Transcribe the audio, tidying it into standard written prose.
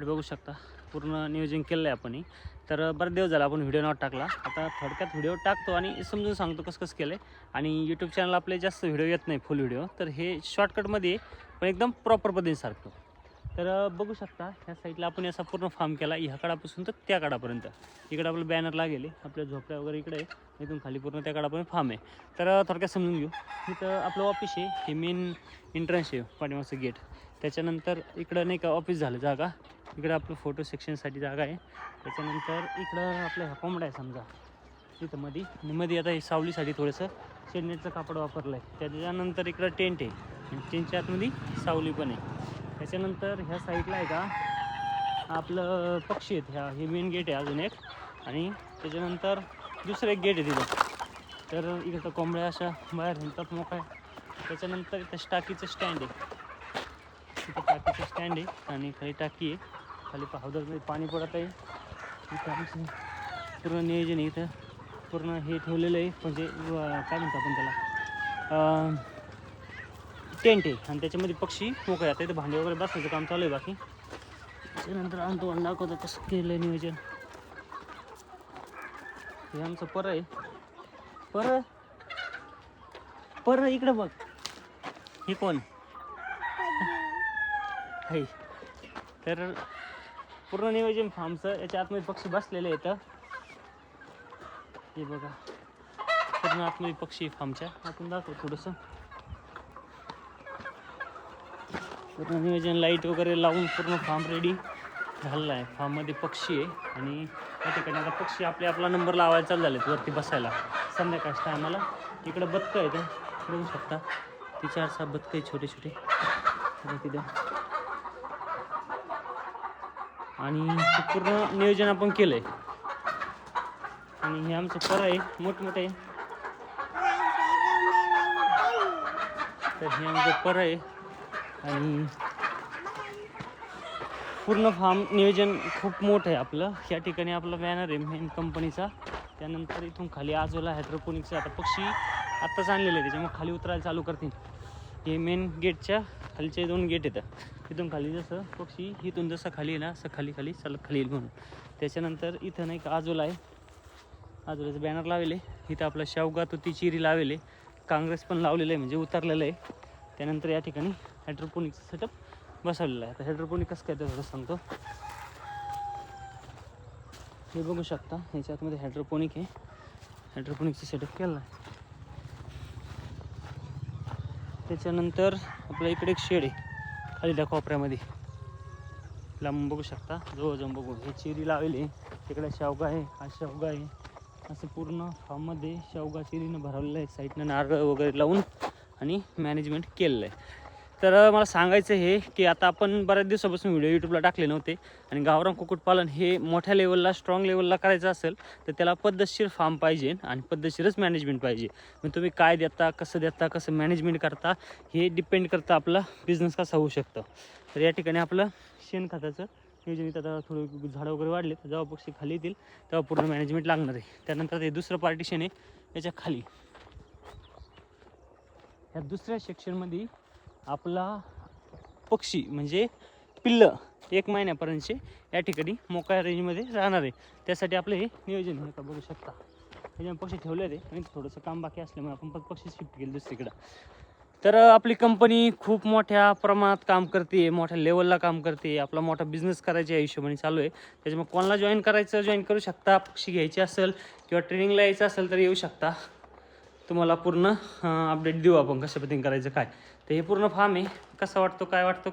बघू शकता पूर्ण नियोजन केलं आहे आपण. तर बरेच दिवस झाला आपण व्हिडिओ नॉट टाकला. आता थोडक्यात व्हिडिओ टाकतो आणि समजून सांगतो कसं कसं केलं आहे. आणि यूट्यूब चॅनल आपले जास्त व्हिडिओ येत नाही फुल व्हिडिओ, तर हे शॉर्टकटमध्ये पण एकदम प्रॉपर पद्धतीने सारखं. तर बघू शकता ह्या साईडला आपण असा पूर्ण फार्म केला, ह्या काडापासून तर त्या काडापर्यंत. इकडे आपलं बॅनर लागेल, आपल्या झोपड्या वगैरे इकडे आहे, इथून खाली पूर्ण त्या काडापर्यंत फार्म आहे. तर थोडक्यात समजून घेऊ. इथं आपलं ऑफिस आहे, हे मेन एंट्रन्स आहे, पाठीमागचं गेट. त्याच्यानंतर इकडं नाही का ऑफिस झालं जागा, इकडं आपलं फोटो सेक्शनसाठी जागा आहे. त्याच्यानंतर इकडं आपलं ह्या कोंबडा आहे समजा तिथं मध्ये आता हे सावलीसाठी थोडंसं शेडनेटचं कापड वापरलं आहे. त्याच्यानंतर इकडं टेंट आहे आणि टेंटच्या आतमध्ये सावली पण आहे. त्याच्यानंतर ह्या साईडला आहे का आपलं पक्षी आहेत, हे मेन गेट आहे अजून एक. आणि त्याच्यानंतर दुसरं एक गेट आहे तिथं. तर इकडं कोंबड्या अशा बाहेर हिंडतात मोकळ्या. त्याच्यानंतर इथं टाकीचं स्टँड आहे, तिथं टाकीचं स्टँड आहे आणि खाली टाकी आहे, खाली हौदामध्ये पाणी पडत आहे. इथं आमचं पूर्ण नियोजन आहे, इथं पूर्ण हे ठेवलेलं आहे, म्हणजे काय म्हणतो आपण त्याला, टेंट आहे आणि त्याच्यामध्ये पक्षी मोकळे आहेत. इथं भांडे वगैरे बसायचं काम चालू आहे. बाकी त्याच्यानंतर आणतो दाखवतो कसं केलं आहे नियोजन. हे आमचं पर आहे, पर इकडं बघ. हे कोण आहे? तर पूर्ण नियोजन फार्मचं, याच्या आतमध्ये पक्षी बसलेले आहेत. हे बघा पूर्ण आतमध्ये पक्षी फार्मच्या आपण दाखवतो थोडंसं. पूर्ण नियोजन लाईट वगैरे लावून पूर्ण फार्म रेडी झालेला आहे. फार्ममध्ये पक्षी आहे आणि त्या ठिकाणी आता पक्षी आपला नंबर लावायला चालू झाले वरती बसायला संध्याकाळच्या टायमाला. इकडं बदकं आहे, तर बघू शकता ती 4-6 बदकं आहे छोटे छोटे तिथं. आणि पूर्ण नियोजन आपण केलं आहे. आणि हे आमचं पर आहे मोठमोठे, तर हे आमचं पर आहे. आणि पूर्ण फार्म नियोजन खूप मोठं आहे आपलं. या ठिकाणी आपला बॅनर आहे मेन कंपनीचा. त्यानंतर इथून खाली आजोला हायड्रोपोनिक्सचा आता पक्षी आत्ताच आणलेले आहे, त्याच्यामुळे खाली उतरायला चालू करतील. हे मेन गेटच्या खालचे 2 गेट येतं, तिथून खाली जसं पक्षी इथून जसं खाली येईल ना असं खाली चालत खाली येईल म्हणून. त्याच्यानंतर इथं नाही का आजोला आहे, आजोलाचं बॅनर लावले. इथं आपला शेवगा तुती चिरी लावले, काँग्रेस पण लावलेलं आहे म्हणजे उतरलेलं आहे. त्यानंतर या ठिकाणी हायड्रोपोनिक्सचं सेटअप बसवलेलं आहे. आता हायड्रोपोनिक कसं काय ते थोडं सांगतो. हे बघू शकता ह्याच्या आतमध्ये हायड्रोपोनिक आहे, हायड्रोपोनिकचं सेटअप केलं आहे. त्याच्यानंतर आपल्या इकडे एक शेड आहे खाली त्या कोपऱ्यामध्ये लांब बघू शकता, जवळ बघू. हे चिरी लावली, तिकडे शेवगा आहे, हा शेवगा आहे. असं पूर्ण फार्ममध्ये शेवगा चिरीनं भरवलेलं आहे, साईडनं नारळ वगैरे लावून आणि मॅनेजमेंट केलेलं आहे. तर मला सांगायचं हे की आता आपण बऱ्याच दिवसापासून व्हिडिओ यूट्यूबला टाकले नव्हते आणि गावरान कुक्कुटपालन हे मोठ्या लेवलला स्ट्रॉंग लेवलला करायचं असेल तर त्याला पद्धतशीर फार्म पाहिजे आणि पद्धतशीरच मॅनेजमेंट पाहिजे. मग तुम्ही काय देता, कसं मॅनेजमेंट करता हे डिपेंड करतं आपला बिझनेस कसा होऊ शकतो. तर या ठिकाणी आपलं शेणखताचं नियोजन, इथं आता थोडं झाडं वगैरे वाढले, जेव्हा पक्षी खाली येतील तेव्हा पूर्ण मॅनेजमेंट लागणार आहे. त्यानंतर हे दुसरं पार्टिशन आहे, याच्या खाली ह्या दुसऱ्या सेक्शनमध्ये आपला पक्षी म्हणजे पिल्लं 1 महिन्यापर्यंतचे या ठिकाणी मोकळ्या रेंजमध्ये राहणार आहे. त्यासाठी आपलं हे नियोजन आहे का बघू शकता. त्याच्यामुळे पक्षी ठेवले ते आणि थोडंसं काम बाकी असल्यामुळे आपण पण पक्षी शिफ्ट केले दुसरीकडं. तर आपली कंपनी खूप मोठ्या प्रमाणात काम करते, मोठ्या लेवलला काम करते. आपला मोठा बिझनेस करायच्या हिशोबाने चालू आहे. त्याच्यामुळे कोणाला जॉईन करू शकता. पक्षी घ्यायचे असेल किंवा ट्रेनिंगला यायचं असेल तर येऊ शकता. तुम्हाला पूर्ण अपडेट देऊ आपण कशा पद्धतीने करायचं काय. तर हे पूर्ण फार्म आहे, कसा वाटतो काय वाटतो